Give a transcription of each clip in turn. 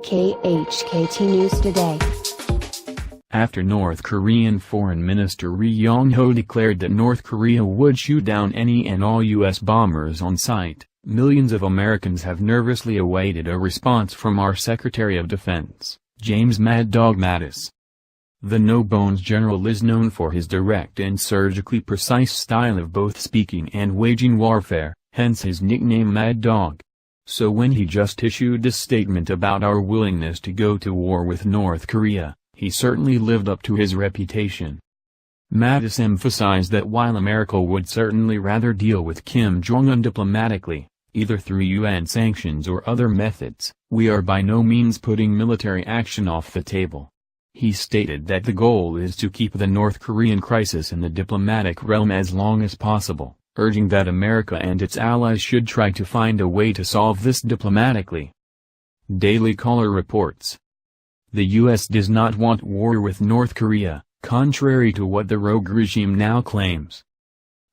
KHKT News Today. After North Korean Foreign Minister Ri Yong-ho declared that North Korea would shoot down any and all U.S. bombers on sight, millions of Americans have nervously awaited a response from our Secretary of Defense, James "Mad Dog" Mattis. The no-bones general is known for his direct and surgically precise style of both speaking and waging warfare, hence his nickname Mad Dog. So when he just issued this statement about our willingness to go to war with North Korea, he certainly lived up to his reputation. Mattis emphasized that while America would certainly rather deal with Kim Jong Un diplomatically, either through UN sanctions or other methods, we are by no means putting military action off the table. He stated that the goal is to keep the North Korean crisis in the diplomatic realm as long as possible, urging that America and its allies should try to find a way to solve this diplomatically. Daily Caller reports. The U.S. does not want war with North Korea, contrary to what the rogue regime now claims.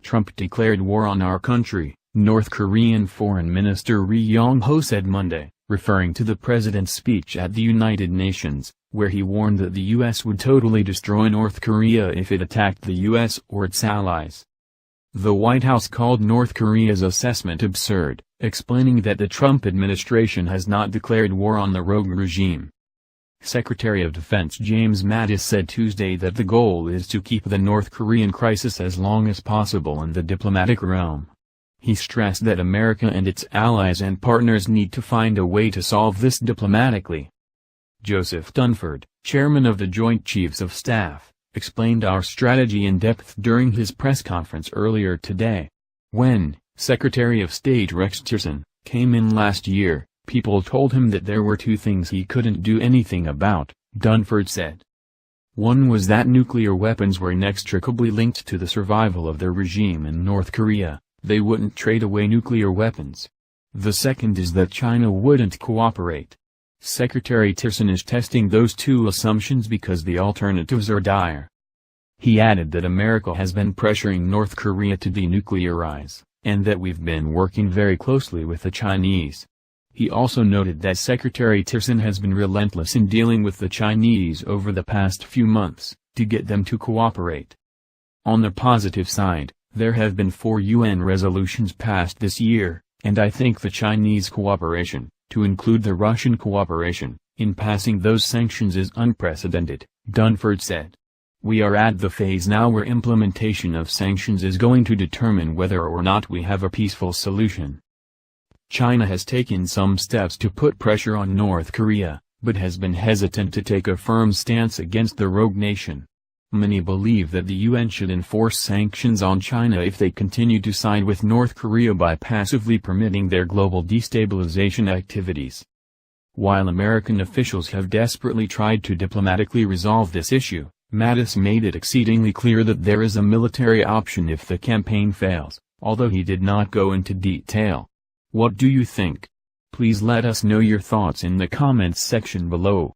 Trump declared war on our country, North Korean Foreign Minister Ri Yong-ho said Monday, referring to the president's speech at the United Nations, where he warned that the U.S. would totally destroy North Korea if it attacked the U.S. or its allies. The White House called North Korea's assessment absurd, explaining that the Trump administration has not declared war on the rogue regime. Secretary of Defense James Mattis said Tuesday that the goal is to keep the North Korean crisis as long as possible in the diplomatic realm. He stressed that America and its allies and partners need to find a way to solve this diplomatically. Joseph Dunford, chairman of the Joint Chiefs of Staff, explained our strategy in depth during his press conference earlier today. When Secretary of State Rex Tillerson came in last year, people told him that there were two things he couldn't do anything about, Dunford said. One was that nuclear weapons were inextricably linked to the survival of the regime in North Korea. They wouldn't trade away nuclear weapons. The second is that China wouldn't cooperate. Secretary Tillerson is testing those two assumptions because the alternatives are dire. He added that America has been pressuring North Korea to denuclearize, and that we've been working very closely with the Chinese. He also noted that Secretary Tillerson has been relentless in dealing with the Chinese over the past few months, to get them to cooperate. On the positive side, there have been 4 UN resolutions passed this year, and I think the Chinese cooperation, to include the Russian cooperation, in passing those sanctions is unprecedented, Dunford said. We are at the phase now where implementation of sanctions is going to determine whether or not we have a peaceful solution. China has taken some steps to put pressure on North Korea, but has been hesitant to take a firm stance against the rogue nation. Many believe that the UN should enforce sanctions on China if they continue to side with North Korea by passively permitting their global destabilization activities. While American officials have desperately tried to diplomatically resolve this issue, Mattis made it exceedingly clear that there is a military option if the campaign fails, although he did not go into detail. What do you think? Please let us know your thoughts in the comments section below.